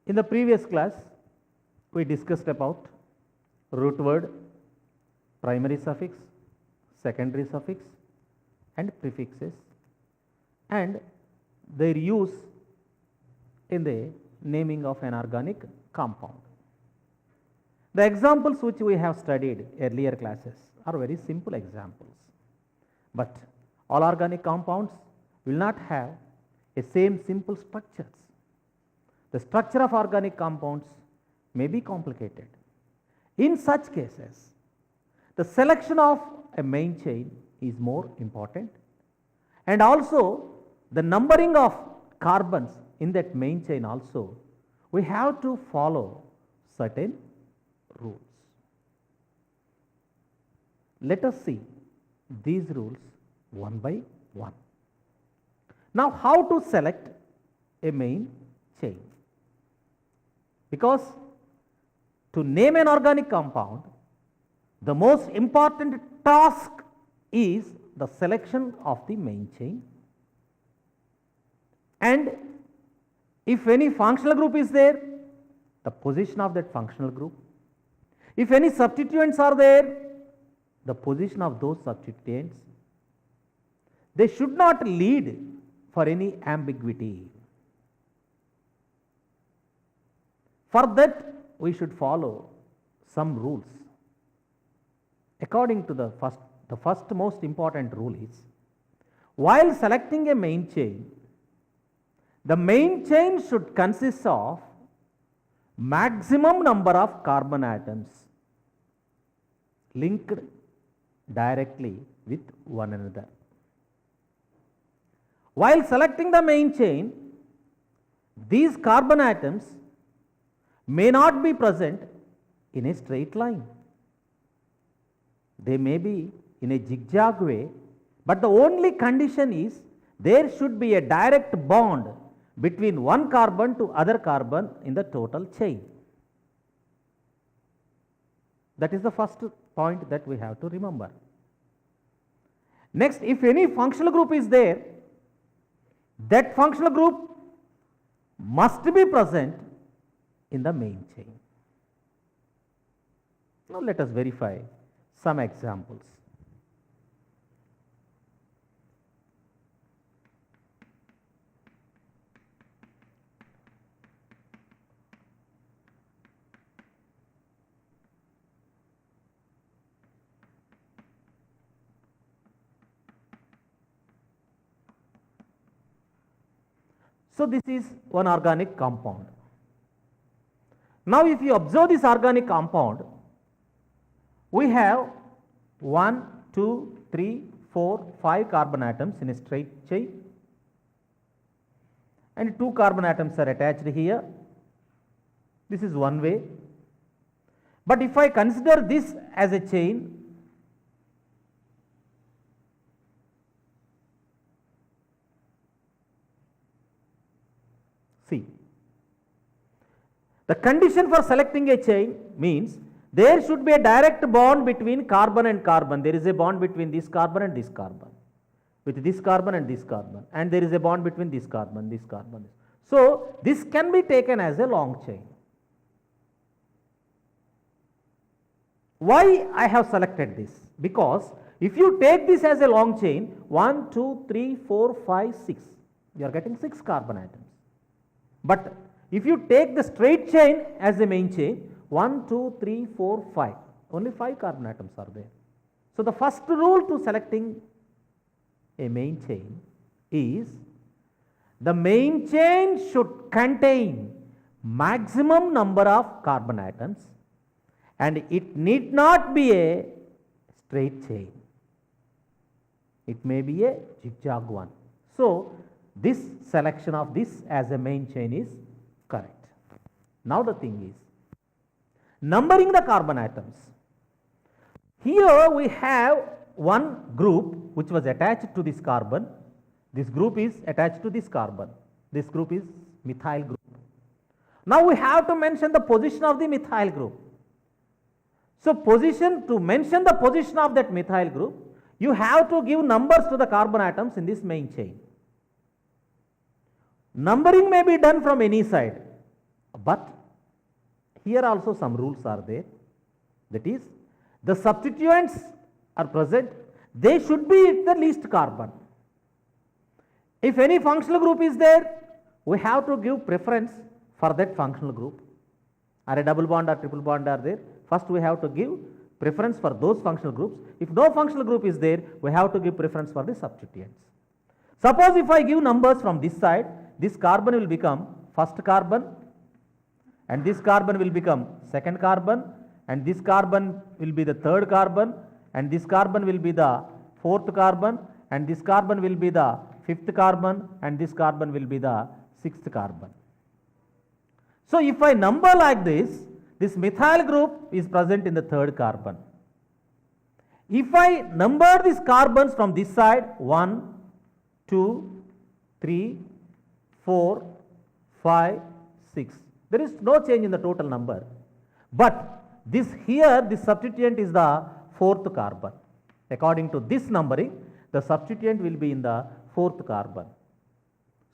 In the previous class, we discussed about root word, primary suffix, secondary suffix and prefixes and their use in the naming of an organic compound. The examples which we have studied earlier classes are very simple examples, but all organic compounds will not have a same simple structures. The structure of organic compounds may be complicated. In such cases, the selection of a main chain is more important, and also the numbering of carbons in that main chain also we have to follow certain rules. Let us see these rules one by one. Now, how to select a main chain? Because to name an organic compound, the most important task is the selection of the main chain, and if any functional group is there, the position of that functional group. If any substituents are there, the position of those substituents. They should not lead for any ambiguity. For that, we should follow some rules. According to the first most important rule is, while selecting a main chain, the main chain should consist of maximum number of carbon atoms linked directly with one another. While selecting the main chain, these carbon atoms may not be present in a straight line. They may be in a zigzag way, but the only condition is there should be a direct bond between one carbon to other carbon in the total chain. That is the first point that we have to remember. Next, if any functional group is there, that functional group must be present in the main chain. Now, let us verify some examples. So, this is one organic compound. Now, if you observe this organic compound, we have 1, 2, 3, 4, 5 carbon atoms in a straight chain, and 2 carbon atoms are attached here. This is one way. But if I consider this as a chain, see, the condition for selecting a chain means there should be a direct bond between carbon and carbon. There is a bond between this carbon and this carbon, with this carbon and this carbon, and there is a bond between this carbon, this carbon. So, this can be taken as a long chain. Why I have selected this? Because if you take this as a long chain, 1, 2, 3, 4, 5, 6, you are getting 6 carbon atoms. But if you take the straight chain as a main chain, 1, 2, 3, 4, 5, only 5 carbon atoms are there. So, the first rule to selecting a main chain is the main chain should contain maximum number of carbon atoms, and it need not be a straight chain. It may be a zigzag one. So, this selection of this as a main chain is correct. Now, the thing is numbering the carbon atoms. Here we have one group which was attached to this carbon. This group is attached to this carbon. This group is methyl group. Now, we have to mention the position of the methyl group. So, to mention the position of that methyl group, you have to give numbers to the carbon atoms in this main chain. Numbering may be done from any side, But here also some rules are there. That is, the substituents are present, they should be the least carbon. If any functional group is there, we have to give preference for that functional group. Or a double bond or triple bond are there, first we have to give preference for those functional groups. If no functional group is there, we have to give preference for the substituents. Suppose if I give numbers from this side, this carbon will become first carbon, and this carbon will become second carbon, and this carbon will be the third carbon, and this carbon will be the fourth carbon, and this carbon will be the fifth carbon, and this carbon will be the sixth carbon. So if I number like this, this methyl group is present in the third carbon. If I number these carbons from this side, 1, 2, 3, 4, 5, 6. There is no change in the total number. But this here, this substituent is the fourth carbon. According to this numbering, the substituent will be in the fourth carbon.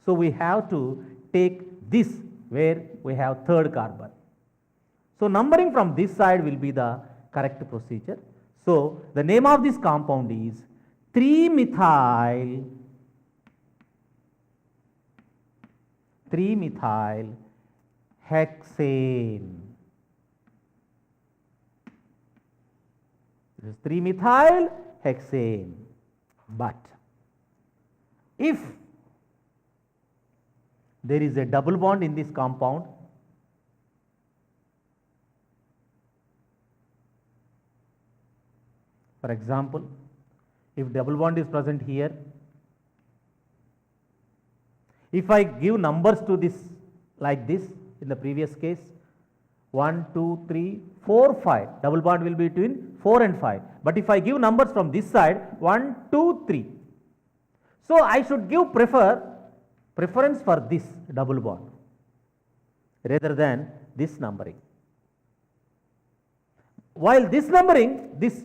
So we have to take this where we have third carbon. So numbering from this side will be the correct procedure. So the name of this compound is 3-methyl 3-methyl-hexane. This is 3-methyl-hexane. But if there is a double bond in this compound, for example, if double bond is present here, if I give numbers to this like this in the previous case, 1, 2, 3, 4, 5, double bond will be between 4 and 5. But if I give numbers from this side, 1, 2, 3. So I should give preference for this double bond rather than this numbering. While this numbering, this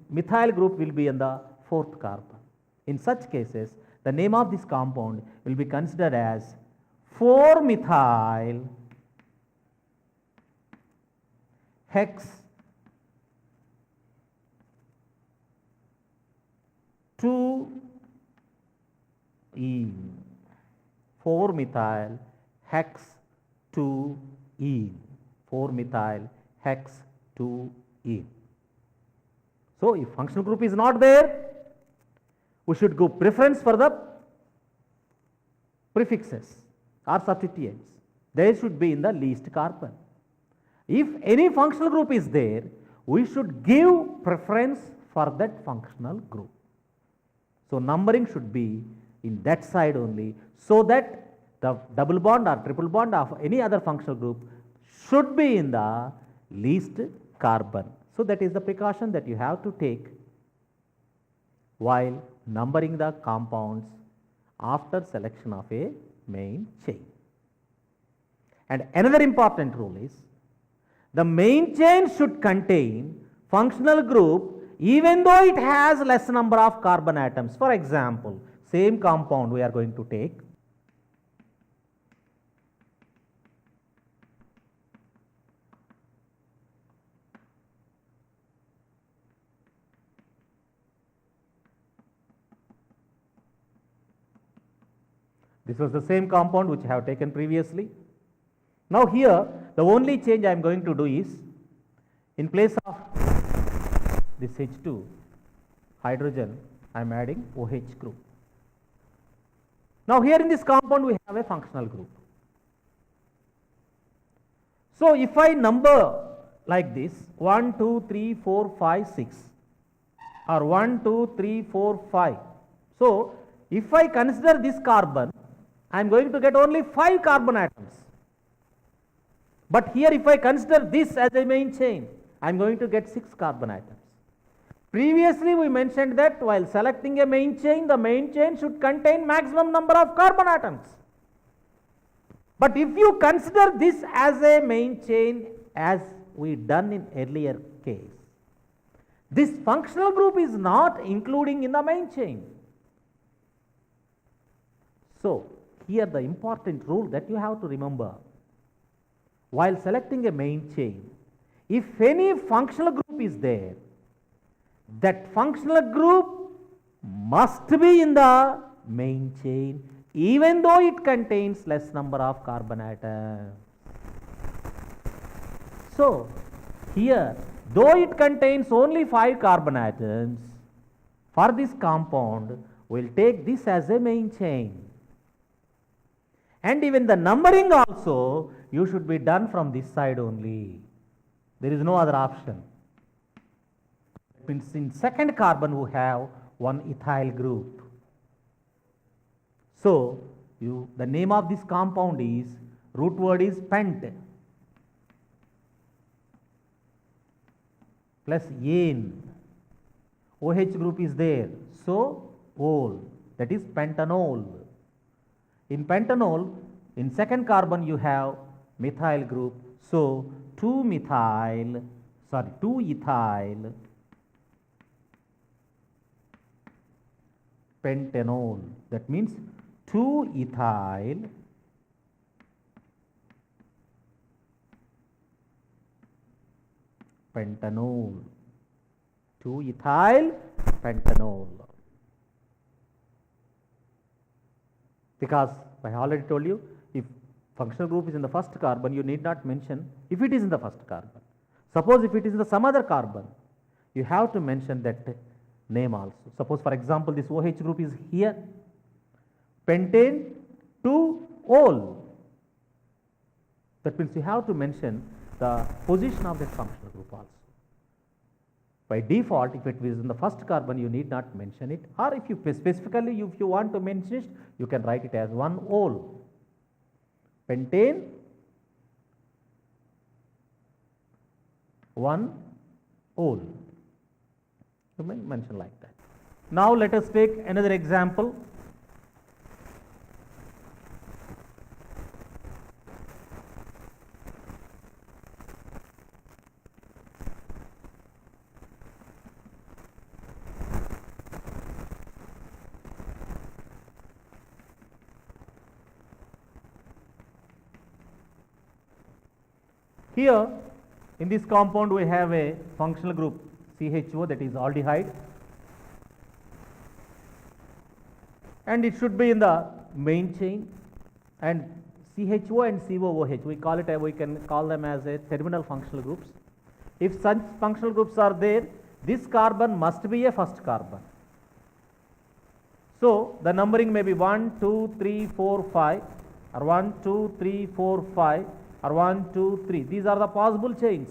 methyl group will be in the fourth carbon. In such cases, the name of this compound will be considered as 4-methyl hex 2-ene. 4-methyl hex 2-ene. 4-methyl hex 2-ene. So if functional group is not there, we should give preference for the prefixes or substituents. They should be in the least carbon. If any functional group is there, we should give preference for that functional group. So numbering should be in that side only, so that the double bond or triple bond of any other functional group should be in the least carbon. So that is the precaution that you have to take while numbering the compounds after selection of a main chain. And another important rule is, the main chain should contain functional group even though it has less number of carbon atoms. For example, same compound we are going to take. This was the same compound which I have taken previously. Now here the only change I am going to do is, in place of this H2 hydrogen, I am adding OH group. Now here in this compound we have a functional group. So if I number like this 1, 2, 3, 4, 5, 6 or 1, 2, 3, 4, 5. So if I consider this carbon, I am going to get only 5 carbon atoms. But here if I consider this as a main chain, I am going to get 6 carbon atoms. Previously we mentioned that while selecting a main chain, the main chain should contain maximum number of carbon atoms. But if you consider this as a main chain as we done in earlier case, this functional group is not including in the main chain. So here the important rule that you have to remember, while selecting a main chain, if any functional group is there, that functional group must be in the main chain even though it contains less number of carbon atoms. So, here though it contains only 5 carbon atoms, for this compound we will take this as a main chain. And even the numbering also you should be done from this side only. There is no other option. Means in second carbon we have one ethyl group. So, the name of this compound is, root word is pent plus ane. OH group is there. So, ol, that is pentanol. In pentanol, in second carbon you have methyl group. So, 2-ethyl pentanol. That means 2-ethyl pentanol. 2-ethyl pentanol. Because I already told you, if functional group is in the first carbon, you need not mention if it is in the first carbon. Suppose if it is in the some other carbon, you have to mention that name also. Suppose for example this OH group is here, pentane to ol. That means you have to mention the position of that functional group also. By default, if it is in the first carbon, you need not mention it, or if you specifically, if you want to mention it, you can write it as 1-ol. Pentane 1-ol. You may mention like that. Now let us take another example. Here in this compound we have a functional group CHO, that is aldehyde, and it should be in the main chain, and CHO and COOH we can call them as a terminal functional groups. If such functional groups are there, this carbon must be a first carbon. So, the numbering may be 1, 2, 3, 4, 5, or 1, 2, 3, 4, 5, or 1, 2, 3. These are the possible chains.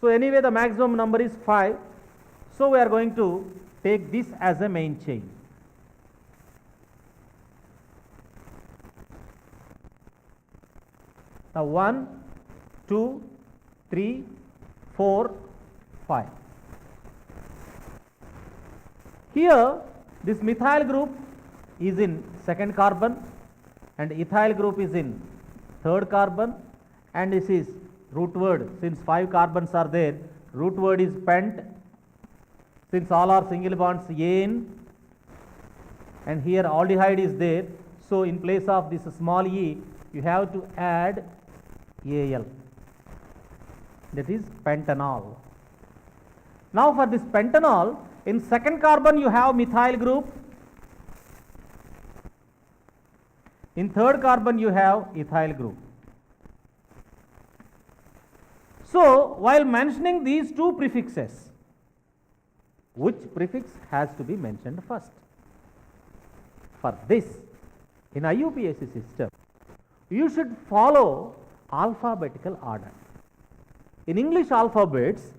So, anyway the maximum number is 5. So, we are going to take this as a main chain. Now, 1, 2, 3, 4, 5. Here this methyl group is in second carbon and ethyl group is in third carbon, and this is root word. Since 5 carbons are there, root word is pent. Since all are single bonds, ane, and here aldehyde is there. So, in place of this small e, you have to add Al, that is pentanol. Now, for this pentanol, in second carbon you have methyl group, in third carbon you have ethyl group. So, while mentioning these two prefixes, which prefix has to be mentioned first? For this, in IUPAC system, you should follow alphabetical order. In English alphabets,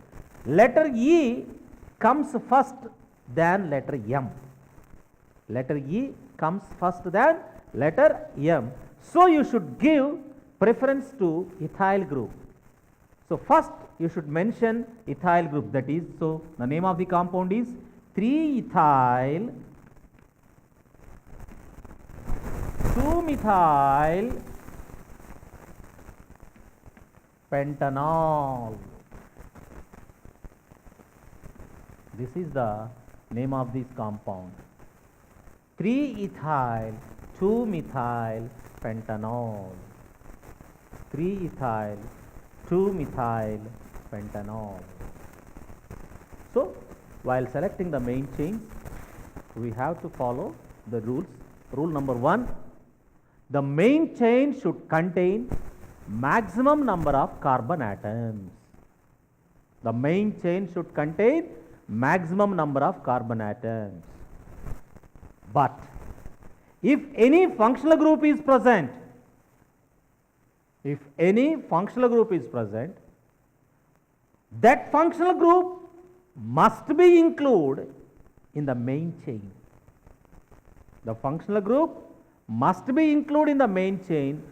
letter E comes first than letter M. Letter E comes first than letter M. So, you should give preference to ethyl group. So, first you should mention ethyl group, that is, so the name of the compound is 3-ethyl 2-methyl pentanol. This is the name of this compound, 3-ethyl 2-methyl pentanol. 3-ethyl 2-methyl pentanol. So while selecting the main chains, we have to follow the rules. Rule number 1, the main chain should contain maximum number of carbon atoms. The main chain should contain maximum number of carbon atoms. But if any functional group is present, that functional group must be included in the main chain. The functional group must be included in the main chain,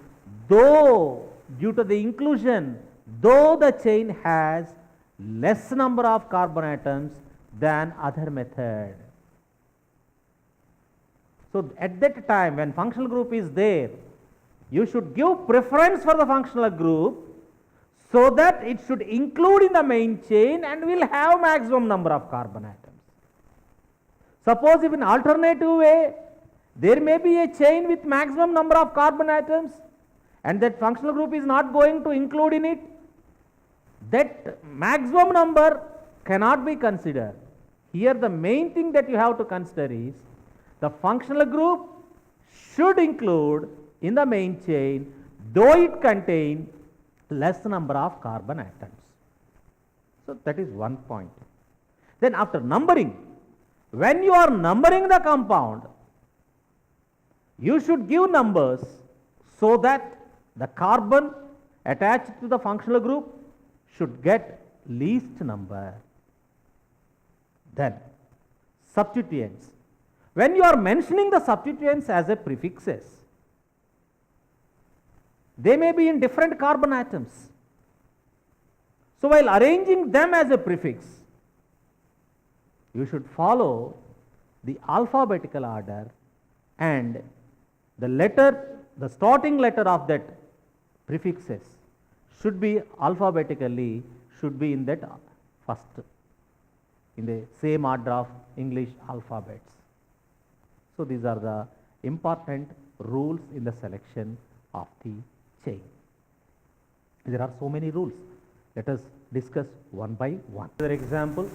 though due to the inclusion, though the chain has less number of carbon atoms than other method. So at that time when functional group is there, you should give preference for the functional group so that it should include in the main chain and will have maximum number of carbon atoms. Suppose if in alternative way, there may be a chain with maximum number of carbon atoms and that functional group is not going to include in it, that maximum number cannot be considered. Here the main thing that you have to consider is the functional group should include in the main chain, though it contains less number of carbon atoms. So that is one point. Then after numbering, when you are numbering the compound, you should give numbers so that the carbon attached to the functional group should get least number. Then substituents. When you are mentioning the substituents as a prefixes, they may be in different carbon atoms. So while arranging them as a prefix, you should follow the alphabetical order and the starting letter of that prefixes should be alphabetically, should be in that first, in the same order of English alphabets. So these are the important rules in the selection of the chain. There are so many rules. Let us discuss one by one. Another example.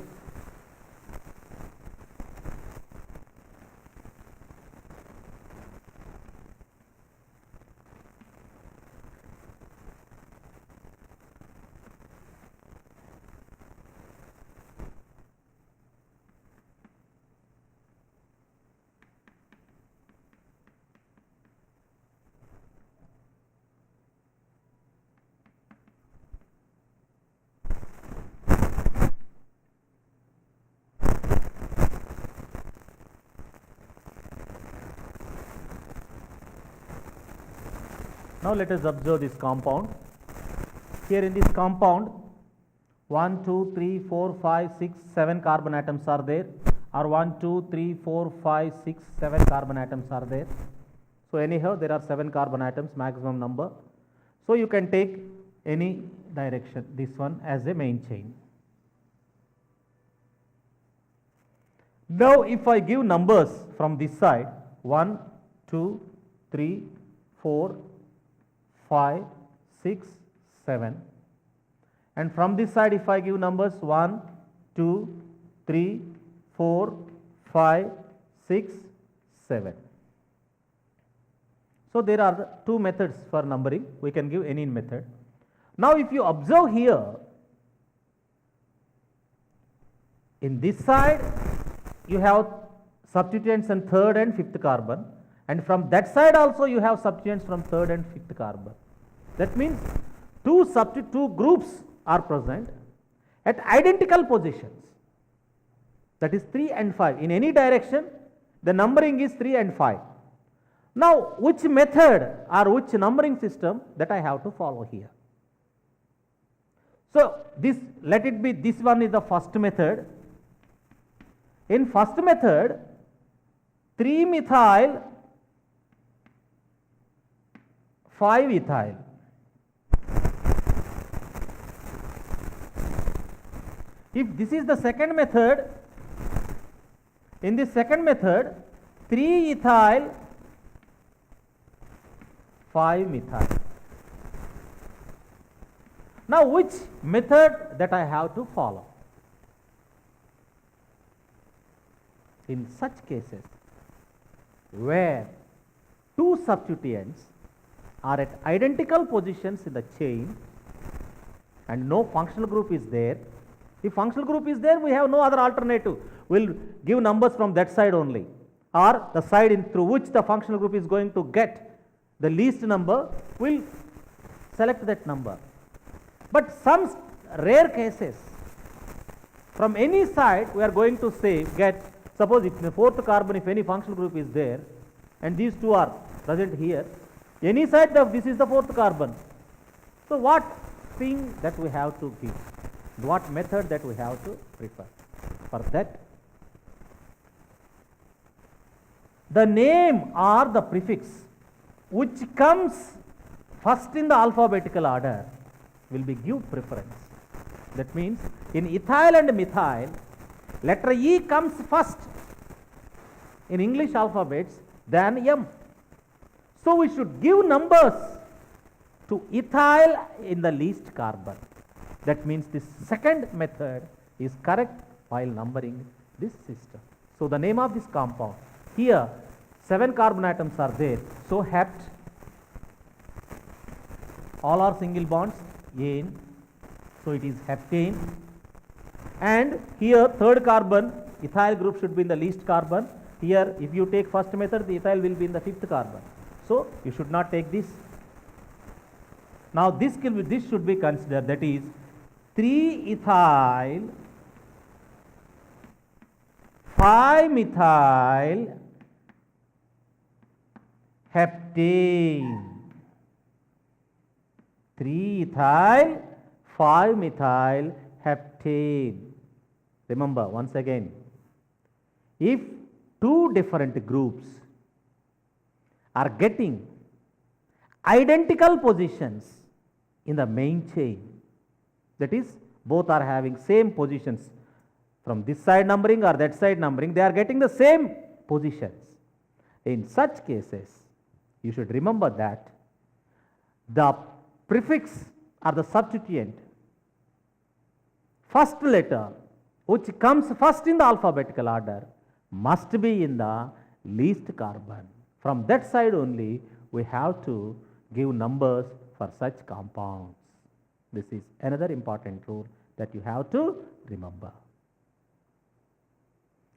Now let us observe this compound. Here in this compound, 1, 2, 3, 4, 5, 6, 7 carbon atoms are there, or 1, 2, 3, 4, 5, 6, 7 carbon atoms are there. So anyhow, there are 7 carbon atoms, maximum number. So you can take any direction, this one as a main chain. Now if I give numbers from this side, 1, 2, 3, 4, 5, 6, 7, and from this side if I give numbers 1, 2, 3, 4, 5, 6, 7. So there are two methods for numbering. We can give any method. Now if you observe here, in this side you have substituents in third and fifth carbon, and from that side also you have substituents from third and fifth carbon. That means two groups are present at identical positions, that is 3 and 5. In any direction the numbering is 3 and 5. Now which method or which numbering system that I have to follow here? So this, let it be, this one is the first method. In first method, 3-methyl 5-ethyl. If this is the second method, in this second method, 3-ethyl 5-methyl. Now which method that I have to follow? In such cases where two substituents are at identical positions in the chain and no functional group is there, if functional group is there, we have no other alternative. We'll give numbers from that side only, or the side through which the functional group is going to get the least number, we'll select that number. But some rare cases, from any side we are going to say get, suppose if in the fourth carbon, if any functional group is there and these two are present here, any side of this is the fourth carbon. So what thing that we have to give, what method that we have to prefer? For that, the name or the prefix which comes first in the alphabetical order will be give preference. That means in ethyl and methyl, letter E comes first in English alphabets than M. So we should give numbers to ethyl in the least carbon. That means this second method is correct while numbering this system. So the name of this compound, here 7 carbon atoms are there, so hept, all are single bonds, ane, so it is heptane. And here third carbon, ethyl group should be in the least carbon. Here if you take first method, the ethyl will be in the fifth carbon. So you should not take this. Now this should be considered, that is 3-ethyl 5-methyl heptane. 3-ethyl 5-methyl heptane. Remember once again, if two different groups are getting identical positions in the main chain, that is both are having same positions from this side numbering or that side numbering, they are getting the same positions. In such cases, you should remember that the prefix or the substituent, first letter which comes first in the alphabetical order must be in the least carbon. From that side only we have to give numbers for such compounds. This is another important rule that you have to remember.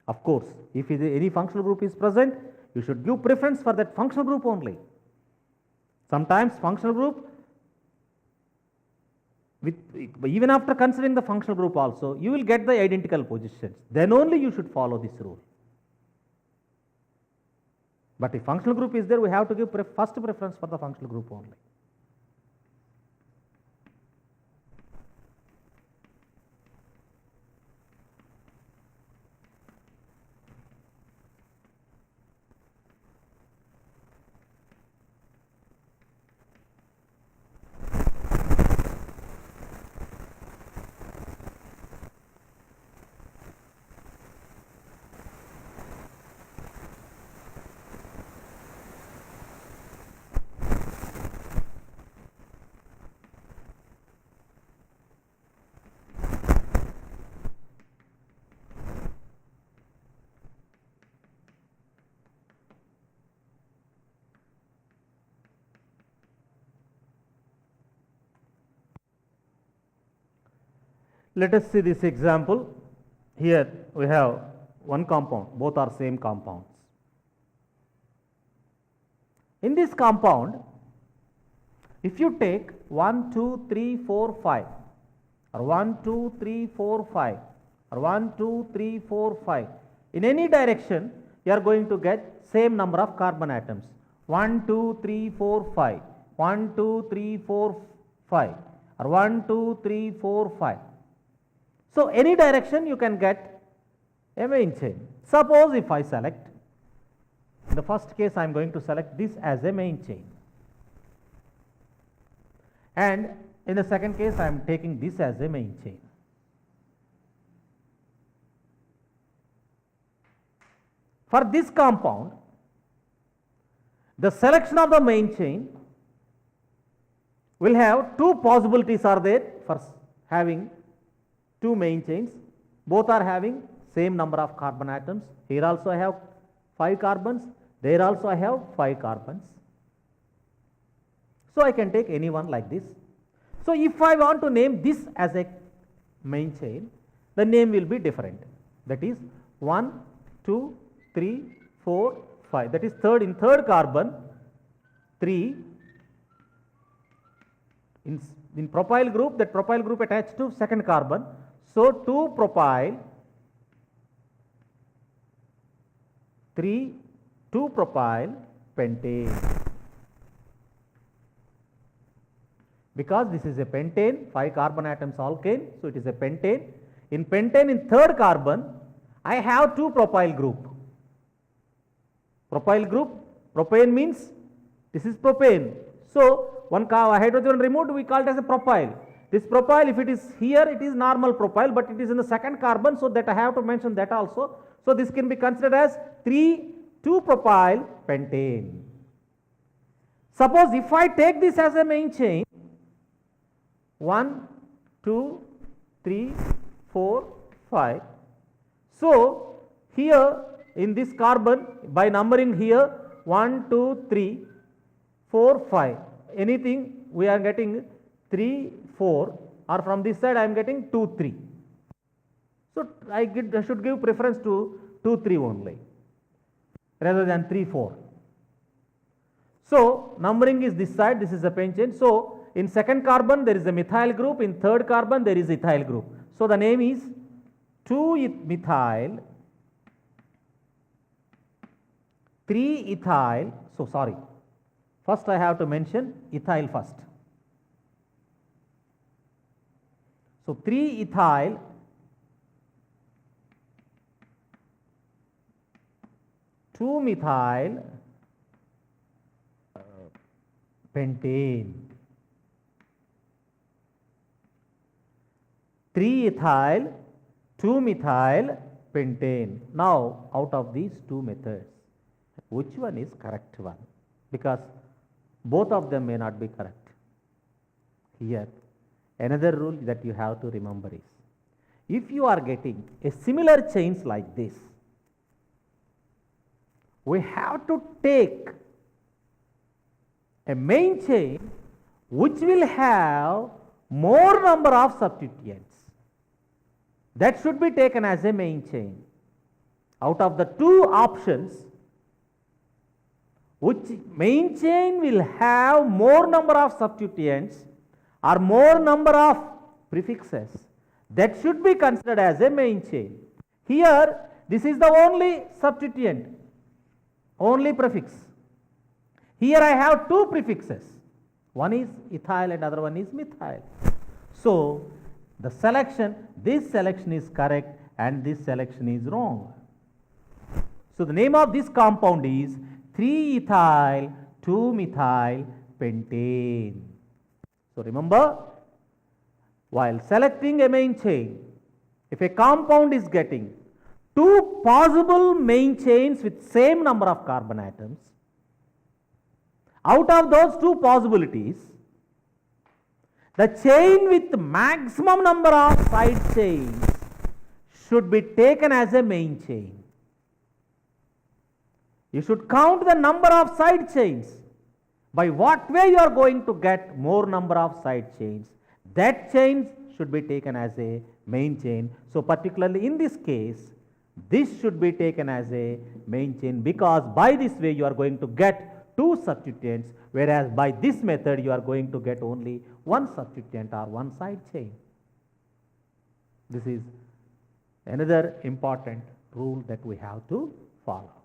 Of course, if any functional group is present, you should give preference for that functional group only. Sometimes functional group, even after considering the functional group also, you will get the identical positions. Then only you should follow this rule. But if functional group is there, we have to give first preference for the functional group only. Let us see this example. Here we have one compound, both are same compounds. In this compound, if you take 1, 2, 3, 4, 5, or 1, 2, 3, 4, 5, or 1, 2, 3, 4, 5, in any direction you are going to get same number of carbon atoms. 1, 2, 3, 4, 5, 1, 2, 3, 4, 5, or 1, 2, 3, 4, 5. So any direction you can get a main chain. Suppose if I select, in the first case I am going to select this as a main chain, and in the second case I am taking this as a main chain. For this compound, the selection of the main chain we'll have two possibilities are there for having two main chains. Both are having same number of carbon atoms. Here also I have 5 carbons, there also I have 5 carbons. So I can take any one like this. So if I want to name this as a main chain, the name will be different. That is 1, 2, 3, 4, 5. That is in third carbon 3. In propyl group, that propyl group attached to second carbon. So 2 propyl, 3, 2 propyl pentane. Because this is a pentane, 5 carbon atoms alkane, so it is a pentane. In pentane, in third carbon, I have 2 propyl group. Propyl group, propane means this is propane. So one hydrogen removed, we call it as a propyl. This propyl, if it is here, it is normal propyl, but it is in the second carbon, so that I have to mention that also. So this can be considered as 2 propyl pentane. Suppose if I take this as a main chain, 1, 2, 3, 4, 5. So here in this carbon, by numbering here 1, 2, 3, 4, 5, anything we are getting 3, 4, or from this side I am getting 2, 3. So I should give preference to 2, 3 only rather than 3, 4. So numbering is this side, this is a pentane. So in second carbon there is a methyl group, in third carbon there is ethyl group. So the name is 2-methyl, 3-ethyl. So sorry, first I have to mention ethyl first. So 3-ethyl, 2-methyl pentane. 3-ethyl, 2-methyl pentane. Now out of these two methods, which one is correct one? Because both of them may not be correct. Here another rule that you have to remember is, if you are getting a similar chains like this, we have to take a main chain which will have more number of substituents. That should be taken as a main chain. Out of the two options, which main chain will have more number of substituents or more number of prefixes, that should be considered as a main chain. Here this is the only substituent, only prefix. Here I have two prefixes, one is ethyl and other one is methyl. So the selection, this selection is correct and this selection is wrong. So the name of this compound is 3-ethyl 2-methyl pentane. So remember, while selecting a main chain, if a compound is getting two possible main chains with same number of carbon atoms, out of those two possibilities, the chain with maximum number of side chains should be taken as a main chain. You should count the number of side chains. By what way you are going to get more number of side chains, that chain should be taken as a main chain. So particularly in this case, this should be taken as a main chain, because by this way you are going to get two substituents, whereas by this method you are going to get only one substituent or one side chain. This is another important rule that we have to follow.